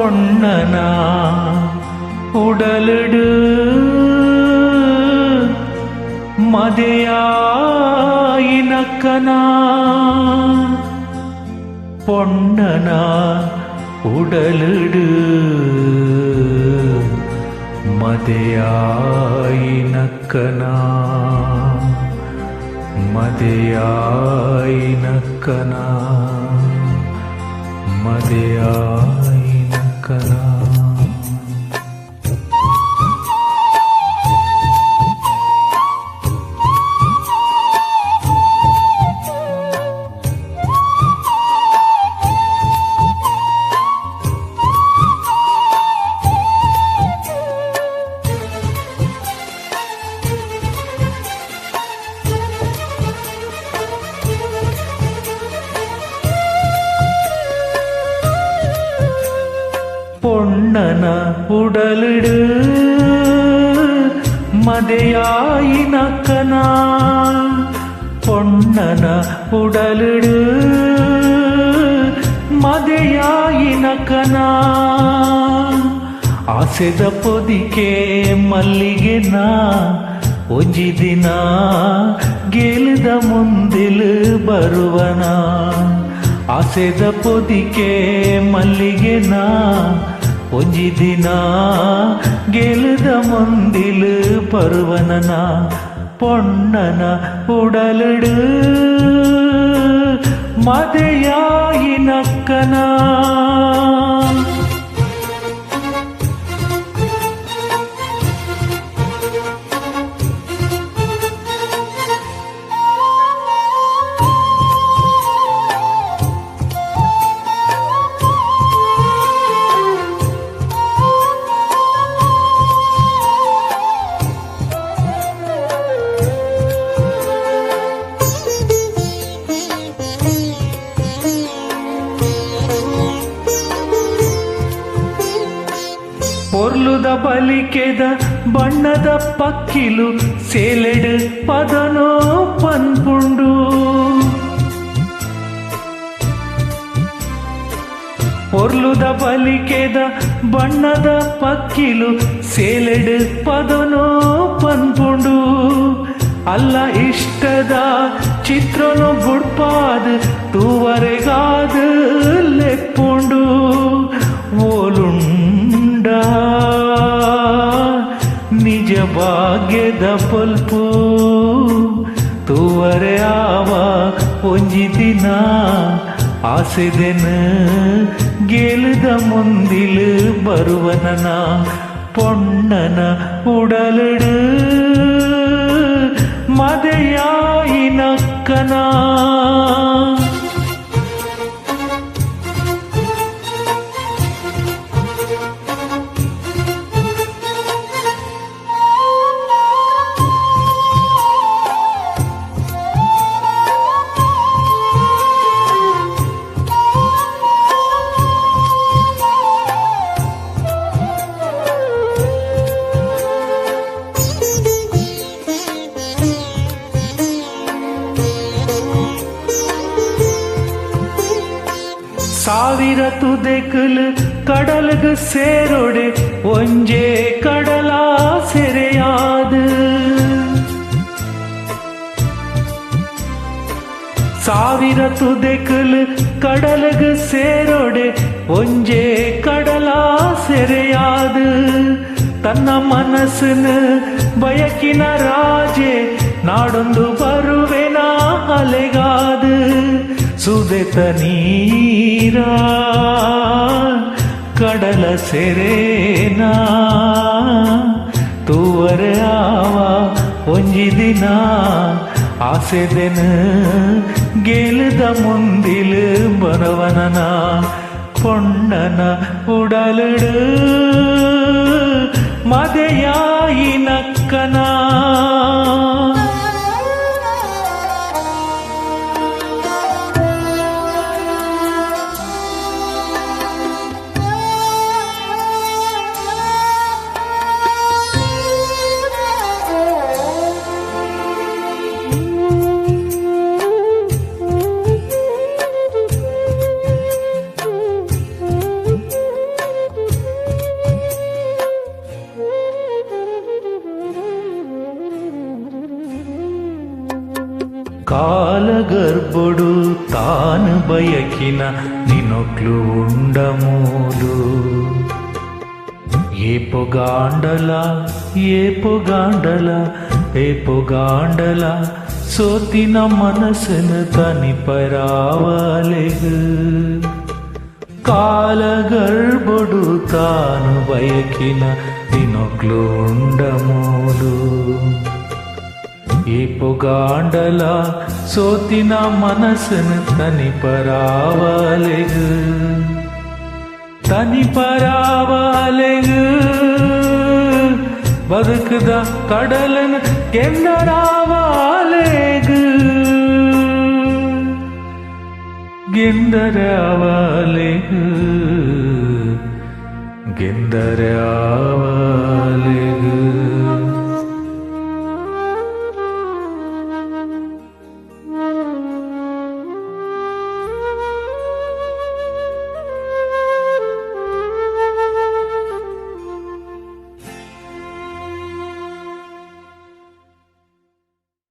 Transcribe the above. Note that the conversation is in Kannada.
பொன்னனா உடலிடு மதையாயினக்கனா பொன்னனா உடலிடு மதையாயினக்கனா மதையாயினக்கனா மதையாயினக்கனா பொன்னன உடலிடு மதையாயினக்கனா பொன்னன உடலிடு ಮದೆಯಾಯಿನಕನ ಆಸೆದ ಪೊದಿಕೆ ಮಲ್ಲಿಗೆನ ಒಂಜಿ ದಿನ ಗೆಲಿದ ಮುಂದಿಲು ಬರುವನ ಆಸೆದ ಪೊದಿಕೆ ಮಲ್ಲಿಗೆನ ಒಂಜಿ ದಿನ ಗೆಲಿದ ಮುಂದಿಲು ಬರುವನನ பொன்னன உடலிடு மதையாயினக்கனா ಪೊರ್ಲುದ ಬಲಿಕೆದ ಬಣ್ಣದ ಪಕ್ಕಿಲು ಸೇಲೆಡು ಪದನೋ ಪನ್ಪುಂಡು ಪೊರ್ಲುದ ಬಲಿಕೆದ ಬಣ್ಣದ ಪಕ್ಕಿಲು ಸೇಲೆಡು ಪದನೋ ಪನ್ಪುಂಡು ಅಲ್ಲ ಇಷ್ಟದ ಚಿತ್ರನು ಬುಡ್ಪಾದು ತೂವರೆಗಾದು ಲೆಪ್ಪುಂಡು ಓಲುಂಡ ನಿಜ ಭಾಗ್ಯದ ಪಲ್ಪು ತೂವರೆ ಆವ ಒಂಜಿ ದಿನ ಆಸೆದೆನ ಗೆಲುದ ಮುಂದಿಲು ಬರುವನನ பொன்னன உடலிடு மதையாயினக்கனா ಸಾವಿರ ತುದೆಕಲು ಕಡಲಗು ಸೇರೊಡೆ ಒಂಜೇ ಕಡಲ ಸೆರೆಯಾದು ಸಾವಿರ ತುದೆಕಲು ಕಡಲಗು ಸೇರೊಡೆ ಒಂಜೇ ಕಡಲ ಸೆರೆಯಾದು ತನ್ನ ಮನಸ್ಸನ್ನು ಬಯಕಿನ ರಾಜೆ ನಾಡೊಂದು ಬರುವೆನ ಅಲೆಗಾದು ಸುದೆತ ನೀರ ಕಡಲ ಸೆರೆನಾ ತೂವರೆ ಆವ ಒಂಜಿ ದಿನ ಆಸೆದೆನ ಗೆಲುದ ಮುಂದಿಲು ಬರವನನ பொன்னன உடலிடு மதையாயினக்கனா ಬಯಕಿನ ನಿನೊಕ್ಲು ಉಂಡಮೂಲು ఏ పొగాండల సోతిన మనసును తని పరావాలెగు కాలగర్భుడు తాను బయకిన నినొక్లు ఉండమూలు ఏ పొగాండల సోతిన మనసును తని పరావాలెగు ತನಿ ಪರಾವಾಲೆಗು ಬದುಕದ ಕಡಲನ ಗೆಂದರಾವಾಲೆಗು ಗೆಂದರಾವಾಲೆಗು